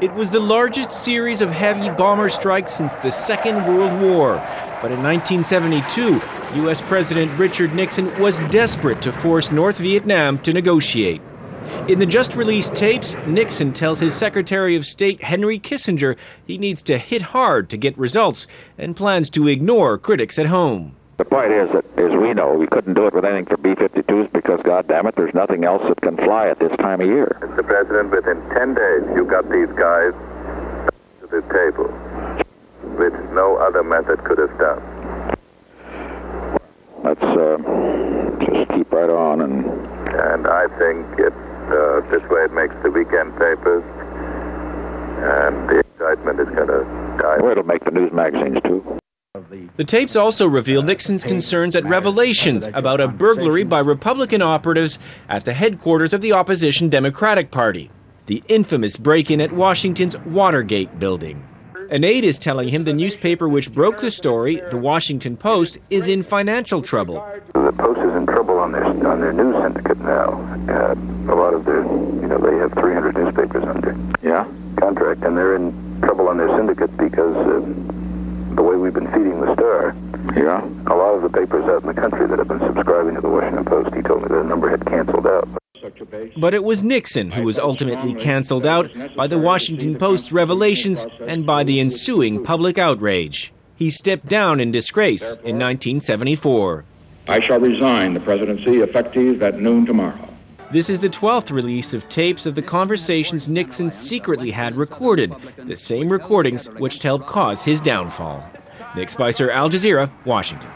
It was the largest series of heavy bomber strikes since the Second World War. But in 1972, U.S. President Richard Nixon was desperate to force North Vietnam to negotiate. In the just-released tapes, Nixon tells his Secretary of State Henry Kissinger he needs to hit hard to get results and plans to ignore critics at home. The point is that, as we know, we couldn't do it with anything for B-52s because, goddammit, there's nothing else that can fly at this time of year. Mr. President, within 10 days, you got these guys to the table, which no other method could have done. Let's just keep right on. And I think this way it makes the weekend papers, and the excitement is going to die. Well, it'll make the news magazines, too. The tapes also reveal Nixon's concerns at revelations about a burglary by Republican operatives at the headquarters of the opposition Democratic Party, the infamous break-in at Washington's Watergate building. An aide is telling him the newspaper which broke the story, the Washington Post, is in financial trouble. The Post is in trouble on their news syndicate now. A lot of their, they have 300 newspapers under contract, and they're in trouble on their syndicate because the way we've been feeding the Star. Yeah. A lot of the papers out in the country that have been subscribing to the Washington Post, he told me that a number had canceled out. But it was Nixon who was ultimately canceled out by the Washington Post's revelations and by the ensuing public outrage. He stepped down in disgrace in 1974. I shall resign the presidency effective at noon tomorrow. This is the 12th release of tapes of the conversations Nixon secretly had recorded, the same recordings which helped cause his downfall. Nick Spicer, Al Jazeera, Washington.